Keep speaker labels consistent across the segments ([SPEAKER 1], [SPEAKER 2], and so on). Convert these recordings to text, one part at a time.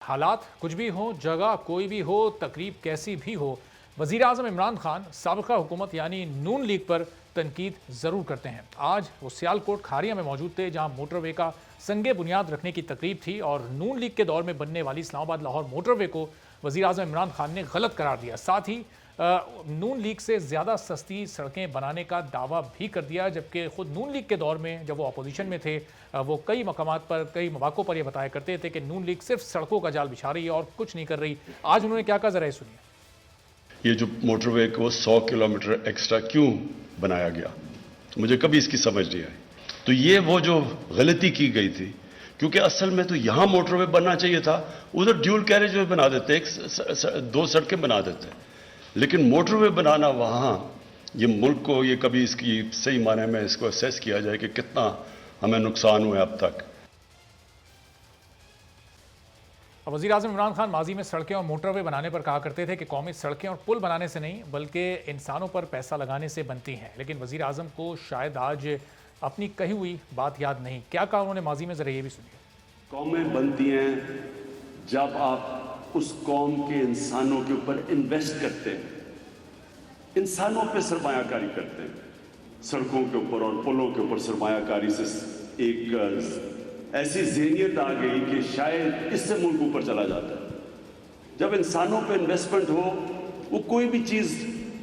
[SPEAKER 1] हालात कुछ भी हो, जगह कोई भी हो, तकरीब कैसी भी हो, वज़ीर आज़म इमरान खान साबिक़ा हुकूमत यानी नून लीग पर तनकीद ज़रूर करते हैं। आज वो सियालकोट खारिया में मौजूद थे, जहां मोटरवे का संगे बुनियाद रखने की तकरीब थी और नून लीग के दौर में बनने वाली इस्लामाबाद लाहौर मोटरवे को वज़ीर आज़म इमरान खान ने गलत करार दिया। साथ ही नून लीग से ज़्यादा सस्ती सड़कें बनाने का दावा भी कर दिया, जबकि खुद नून लीग के दौर में जब वो अपोजिशन में थे वो कई मकामात पर, कई मौक़ों पर ये बताया करते थे कि नून लीग सिर्फ सड़कों का जाल बिछा रही है और कुछ नहीं कर रही। आज उन्होंने क्या कहा, ज़रा सुनिए।
[SPEAKER 2] ये जो मोटरवे को 100 किलोमीटर एक्स्ट्रा क्यों बनाया गया, तो मुझे कभी इसकी समझ नहीं आई। तो ये वो जो गलती की गई थी, क्योंकि असल में तो यहां मोटरवे बनना चाहिए था, उधर ड्यूल कैरेज वे बना देते, दो सड़कें बना देते, लेकिन मोटरवे बनाना वहां, ये मुल्क को, ये कभी इसकी सही माने में इसको असेस किया जाए कि कितना हमें नुकसान हुआ अब तक।
[SPEAKER 1] वज़ीर आज़म इमरान खान माजी में सड़कें और मोटरवे बनाने पर कहा करते थे कि कौमी सड़कें और पुल बनाने से नहीं बल्कि इंसानों पर पैसा लगाने से बनती हैं, लेकिन वज़ीर आज़म को शायद आज अपनी कही हुई बात याद नहीं। क्या कहा उन्होंने माजी में, ज़रा ये भी सुनिए।
[SPEAKER 3] कौमें बनती हैं जब आप उस कौम के इंसानों के ऊपर इन्वेस्ट करते हैं, इंसानों पे सरमायाकारी करते हैं। सड़कों के ऊपर और पुलों के ऊपर सरमायाकारी से एक ऐसी ज़हनियत आ गई कि शायद इससे मुल्क ऊपर चला जाता है। जब इंसानों पे इन्वेस्टमेंट हो, वो कोई भी चीज़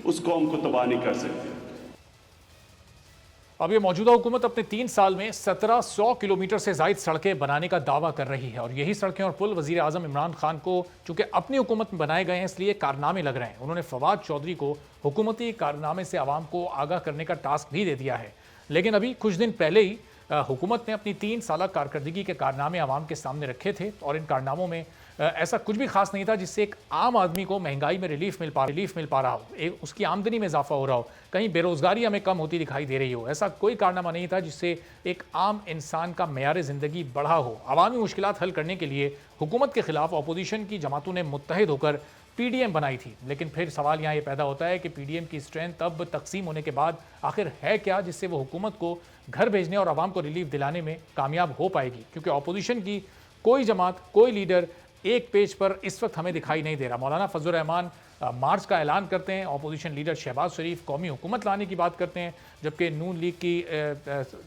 [SPEAKER 3] उस कौम को तबाह नहीं कर सकती।
[SPEAKER 1] अब ये मौजूदा हुकूमत अपने 3 साल में 1700 किलोमीटर से ज़ायद सड़कें बनाने का दावा कर रही है और यही सड़कें और पुल वज़ीर आज़म इमरान खान को चूंकि अपनी हुकूमत में बनाए गए हैं इसलिए कारनामे लग रहे हैं। उन्होंने फवाद चौधरी को हुकूमती कारनामे से आवाम को आगाह करने का टास्क भी दे दिया है, लेकिन अभी कुछ दिन पहले ही हुकूमत ने अपनी 3 साल कारकर्दगी के कारनामे आवाम के सामने रखे थे और इन कारनामों में ऐसा कुछ भी खास नहीं था जिससे एक आम आदमी को महंगाई में रिलीफ मिल पा रहा हो, उसकी आमदनी में इजाफा हो रहा हो, कहीं बेरोजगारी हमें कम होती दिखाई दे रही हो। ऐसा कोई कारनामा नहीं था जिससे एक आम इंसान का मेयार ज़िंदगी बढ़ा हो। अवामी मुश्किलात हल करने के लिए हुकूमत के खिलाफ अपोजिशन की जमातों ने मुत्तहिद होकर पीडीएम बनाई थी, लेकिन फिर सवाल यहाँ ये पैदा होता है कि पीडीएम की स्ट्रेंथ अब तकसीम होने के बाद आखिर है क्या जिससे वो हुकूमत को घर भेजने और आवाम को रिलीफ दिलाने में कामयाब हो पाएगी, क्योंकि अपोजिशन की कोई जमात, कोई लीडर एक पेज पर इस वक्त हमें दिखाई नहीं दे रहा। मौलाना फजल रहमान मार्च का ऐलान करते हैं, अपोजिशन लीडर शहबाज शरीफ कौमी हुकूमत लाने की बात करते हैं, जबकि नून लीग की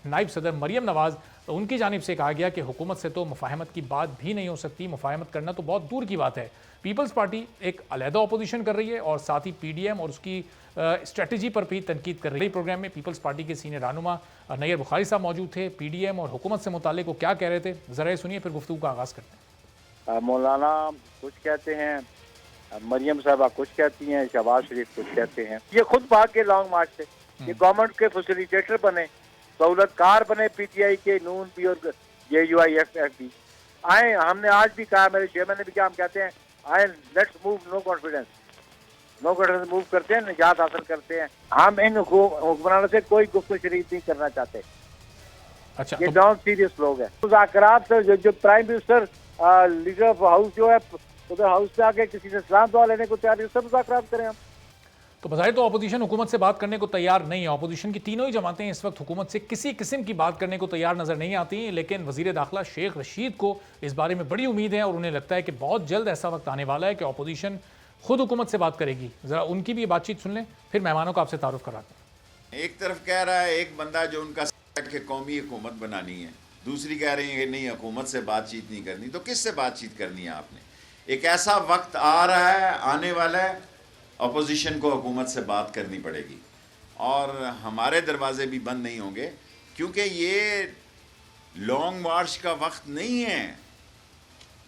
[SPEAKER 1] नायब सदर मरियम नवाज़, उनकी जानिब से कहा गया कि हुकूमत से तो मुफाहमत की बात भी नहीं हो सकती, मुफाहमत करना तो बहुत दूर की बात है। पीपल्स पार्टी एक अलहदा अपोजिशन कर रही है और साथ ही पीडीएम और उसकी स्ट्रेटजी पर भी तनकीद कर रही है। प्रोग्राम में पीपल्स पार्टी के सीनियर रहनुमा नैयर बुखारी साहब मौजूद थे। पीडीएम और हुकूमत से मुताल्लिक़ वो क्या कह रहे थे, ज़रा सुनिए, फिर गुफ्तगू का आगाज़ करते हैं।
[SPEAKER 4] मौलाना कुछ कहते हैं, मरियम साहबा कुछ कहती हैं, शहबाज शरीफ कुछ कहते हैं। ये खुद भाग के लॉन्ग मार्च से ये गवर्नमेंट के फैसिलिटेटर बने, सहूलतकार बने, पीटीआई के, नून भी और JUIF भी आए। हमने आज भी कहा, मेरे चेयरमैन ने भी कहा, हम कहते हैं आए let's move, no confidence move करते हैं, निजात हासिल करते हैं। हम इन हुक्मरानों से कोई गुफ्तगू शरीफ नहीं करना चाहते।
[SPEAKER 1] अच्छा,
[SPEAKER 4] ये नॉन सीरियस लोग हैं। मुज़ाकरात से जो prime minister leader of house जो है उधर हाउस से आके किसी से सलाम दुआ लेने को तैयार है, सब मुज़ाकरात करें हम।
[SPEAKER 1] तो बज़ाहिर तो अपोजिशन हुकूमत से बात करने को तैयार नहीं है। अपोजिशन की तीनों ही जमातें इस वक्त हुकूमत से किसी किस्म की बात करने को तैयार नजर नहीं आती, लेकिन वज़ीर दाखिला शेख रशीद को इस बारे में बड़ी उम्मीद है और उन्हें लगता है कि बहुत जल्द ऐसा वक्त आने वाला है कि अपोजिशन खुद हुकूमत से बात करेगी। ज़रा उनकी भी बातचीत सुन लें, फिर मेहमानों का आपसे तारुफ कराते हैं।
[SPEAKER 5] एक तरफ कह रहा है एक बंदा जो उनका कि कौमी हुकूमत बनानी है, दूसरी कह रही है कि नहीं हुकूमत से बातचीत नहीं करनी। तो किस से बातचीत करनी है आपने? एक ऐसा वक्त आ रहा है, आने वाला है, अपोजिशन को हुकूमत से बात करनी पड़ेगी और हमारे दरवाजे भी बंद नहीं होंगे, क्योंकि ये लॉन्ग मार्च का वक्त नहीं है।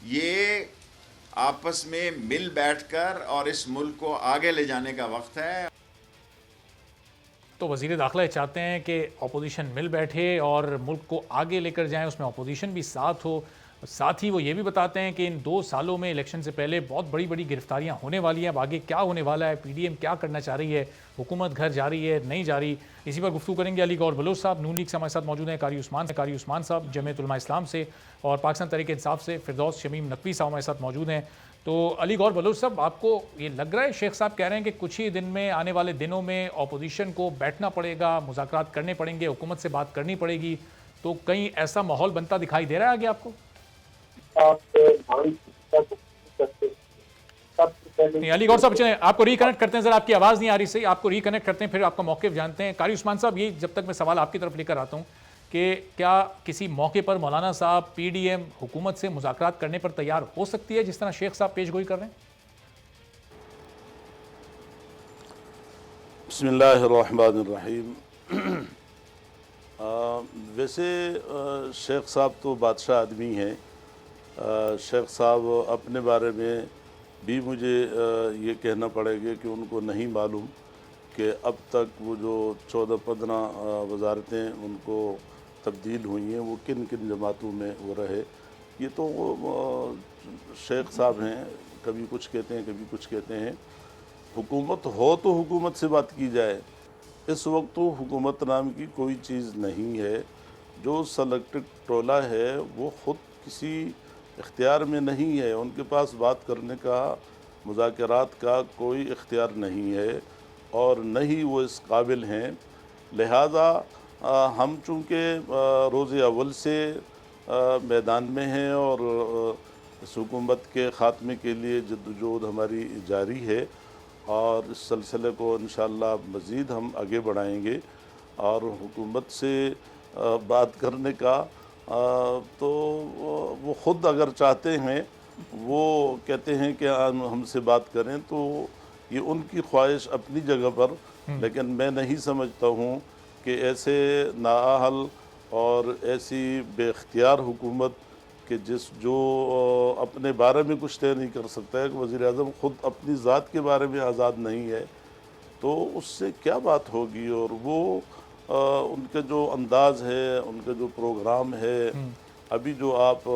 [SPEAKER 5] ये आपस में मिल बैठकर और इस मुल्क को आगे ले जाने का वक्त है।
[SPEAKER 1] तो वज़ीर दाखिला चाहते हैं कि अपोजिशन मिल बैठे और मुल्क को आगे लेकर जाएं, उसमें अपोजिशन भी साथ हो। साथ ही वो ये भी बताते हैं कि इन 2 सालों में इलेक्शन से पहले बहुत बड़ी बड़ी गिरफ्तारियां होने वाली हैं। अब आगे क्या होने वाला है, पीडीएम क्या करना चाह रही है, हुकूमत घर जा रही है, नहीं जा रही, इसी पर गुफ्तगू करेंगे। अली गौर बलोच साहब नून लीग से हमारे साथ मौजूद हैं, कारी उस्मान साहब जमीयत उलमा इस्लाम से और पाकिस्तान तहरीक इंसाफ से फिरदौस शमीम नकवी साहब हमारे साथ मौजूद हैं। तो अली गौर बलोच साहब, आपको ये लग रहा है शेख साहब कह रहे हैं कि कुछ ही दिन में, आने वाले दिनों में अपोजिशन को बैठना पड़ेगा, मुज़ाकरात करने पड़ेंगे, हुकूमत से बात करनी पड़ेगी, तो कहीं ऐसा माहौल बनता दिखाई दे रहा है आगे आपको? نہیں علی گور صاحب چلیں آپ کو ریکنیکٹ کرتے ہیں، ذرا آپ کی آواز نہیں آ رہی صحیح، آپ کو ریکنیکٹ کرتے ہیں پھر آپ کا موقف جانتے ہیں۔ قاری عثمان صاحب، یہ جب تک میں سوال آپ کی طرف لے کر آتا ہوں کہ کیا کسی موقع پر مولانا صاحب پی ڈی ایم حکومت سے مذاکرات کرنے پر تیار ہو سکتی ہے جس طرح شیخ صاحب پیش گوئی کر رہے ہیں؟
[SPEAKER 6] بسم اللہ الرحمن الرحیم۔ ویسے شیخ صاحب تو بادشاہ آدمی ہیں، شیخ صاحب اپنے بارے میں بھی مجھے یہ کہنا پڑے گا کہ ان کو نہیں معلوم کہ اب تک وہ جو 14-15 وزارتیں ان کو تبدیل ہوئی ہیں وہ کن کن جماعتوں میں وہ رہے۔ یہ تو شیخ صاحب ہیں، کبھی کچھ کہتے ہیں کبھی کچھ کہتے ہیں۔ حکومت ہو تو حکومت سے بات کی جائے، اس وقت تو حکومت نام کی کوئی چیز نہیں ہے۔ جو سلیکٹڈ ٹولہ ہے وہ خود کسی اختیار میں نہیں ہے، ان کے پاس بات کرنے کا، مذاکرات کا کوئی اختیار نہیں ہے اور نہ ہی وہ اس قابل ہیں۔ لہٰذا ہم چونکہ روز اول سے میدان میں ہیں اور اس حکومت کے خاتمے کے لیے جدوجہد ہماری جاری ہے اور اس سلسلے کو انشاءاللہ مزید ہم آگے بڑھائیں گے، اور حکومت سے بات کرنے کا تو وہ خود اگر چاہتے ہیں، وہ کہتے ہیں کہ ہم سے بات کریں، تو یہ ان کی خواہش اپنی جگہ پر، لیکن میں نہیں سمجھتا ہوں کہ ایسے نااہل اور ایسی بے اختیار حکومت کہ جو اپنے بارے میں کچھ طے نہیں کر سکتا ہے، کہ وزیر اعظم خود اپنی ذات کے بارے میں آزاد نہیں ہے، تو اس سے کیا بات ہوگی؟ اور وہ ان کے جو انداز ہے، ان کا جو پروگرام ہے، ابھی جو آپ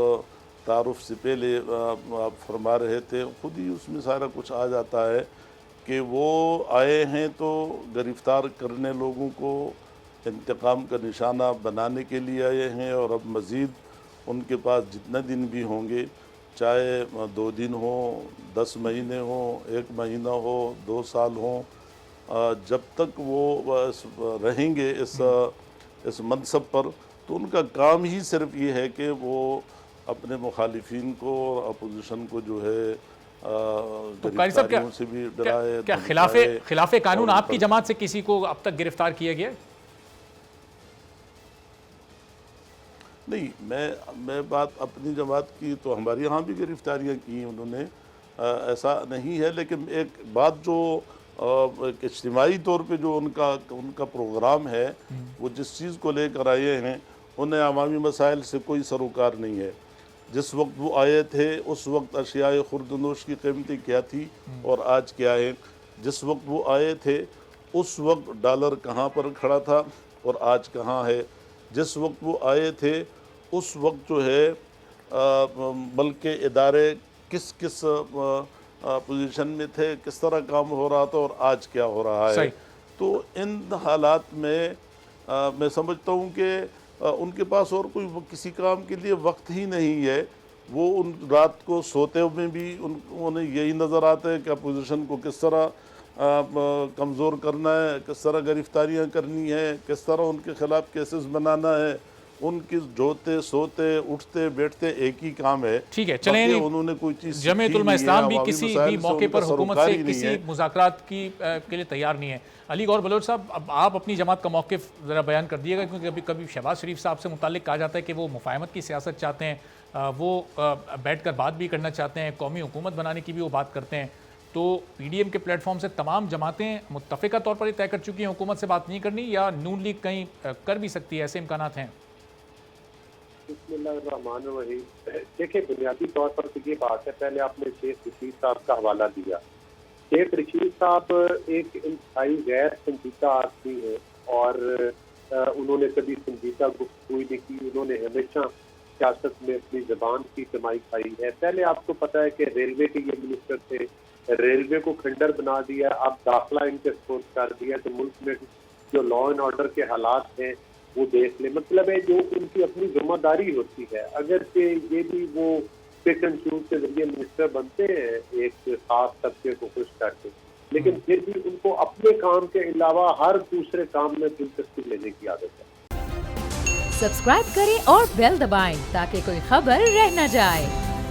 [SPEAKER 6] تعارف سے پہلے آپ فرما رہے تھے، خود ہی اس میں سارا کچھ آ جاتا ہے کہ وہ آئے ہیں تو گرفتار کرنے لوگوں کو انتقام کا نشانہ بنانے کے لیے آئے ہیں، اور اب مزید ان کے پاس جتنے دن بھی ہوں گے، چاہے 2 دن ہوں، 10 مہینے ہوں، 1 مہینہ ہو، 2 سال ہوں، جب تک وہ رہیں گے اس منصب پر، تو ان کا کام ہی صرف یہ ہے کہ وہ اپنے مخالفین کو اور اپوزیشن کو جو ہے
[SPEAKER 1] تو قاری صاحب
[SPEAKER 6] گرفتاریوں سے بھی ڈرائے۔
[SPEAKER 1] کیا خلاف قانون آپ کی جماعت سے کسی کو اب تک گرفتار کیا گیا؟
[SPEAKER 6] نہیں، میں بات اپنی جماعت کی تو ہمارے یہاں بھی گرفتاریاں کی ہیں انہوں نے، ایسا نہیں ہے، لیکن ایک بات جو ایک اجتماعی طور پہ جو ان کا پروگرام ہے، وہ جس چیز کو لے کر آئے ہیں، انہیں عوامی مسائل سے کوئی سروکار نہیں ہے۔ جس وقت وہ آئے تھے اس وقت اشیاء خوردنوش کی قیمتیں کیا تھی اور آج کیا ہے؟ جس وقت وہ آئے تھے اس وقت ڈالر کہاں پر کھڑا تھا اور آج کہاں ہے؟ جس وقت وہ آئے تھے اس وقت جو ہے ملک کے ادارے کس پوزیشن میں تھے، کس طرح کام ہو رہا تھا اور آج کیا ہو رہا ہے؟ تو ان حالات میں میں سمجھتا ہوں کہ ان کے پاس اور کوئی کسی کام کے لیے وقت ہی نہیں ہے۔ وہ ان رات کو سوتے میں بھی انہیں یہی نظر آتا ہے کہ اپوزیشن کو کس طرح کمزور کرنا ہے، کس طرح گرفتاریاں کرنی ہیں، کس طرح ان کے خلاف کیسز بنانا ہے۔ ان کی جوتے سوتے اٹھتے بیٹھتے ایک ہی کام ہے۔
[SPEAKER 1] ٹھیک ہے، چلیں
[SPEAKER 6] انہوں نے کوئی چیز
[SPEAKER 1] جمعیت علماء اسلام بھی کسی بھی موقع پر حکومت سے کسی مذاکرات کے لیے تیار نہیں ہے۔ علی گور بلوچ صاحب، اب آپ اپنی جماعت کا موقف ذرا بیان کر دیے گا، کیونکہ کبھی شہباز شریف صاحب سے متعلق کہا جاتا ہے کہ وہ مفاہمت کی سیاست چاہتے ہیں، وہ بیٹھ کر بات بھی کرنا چاہتے ہیں، قومی حکومت بنانے کی بھی وہ بات کرتے ہیں۔ تو پی ڈی ایم کے پلیٹ فارم سے تمام جماعتیں متفقہ طور پر یہ طے کر چکی ہیں حکومت سے بات نہیں کرنی، یا نون لیگ کہیں کر بھی سکتی ہے؟ ایسے امکانات ہیں؟
[SPEAKER 7] بسم اللہ الرحمن الرحیم۔ دیکھیں، بنیادی طور پر تو یہ بات ہے، پہلے آپ نے شیخ رشید صاحب کا حوالہ دیا۔ شیخ رشید صاحب ایک انتہائی غیر سنجیدہ آدمی ہے اور انہوں نے کبھی سنجیدہ گفتگو نہیں کی۔ انہوں نے ہمیشہ سیاست میں اپنی زبان کی کمائی کھائی ہے۔ پہلے آپ کو پتہ ہے کہ ریلوے کے یہ منسٹر تھے، ریلوے کو کھنڈر بنا دیا، اب داخلہ ان کے سپورٹ کر دیا کہ ملک میں جو لا اینڈ آرڈر کے حالات ہیں وہ دیکھ لیں۔ مطلب ہے جو ان کی اپنی ذمہ داری ہوتی ہے، اگرچہ یہ بھی وہ پک اینڈ چوز کے ذریعے منسٹر بنتے ہیں ایک خاص طبقے کو خوش کر کے، لیکن پھر بھی ان کو اپنے کام کے علاوہ ہر دوسرے کام میں دلچسپی لینے کی عادت ہے۔
[SPEAKER 8] سبسکرائب کریں اور بیل دبائیں تاکہ کوئی خبر رہ نہ جائے۔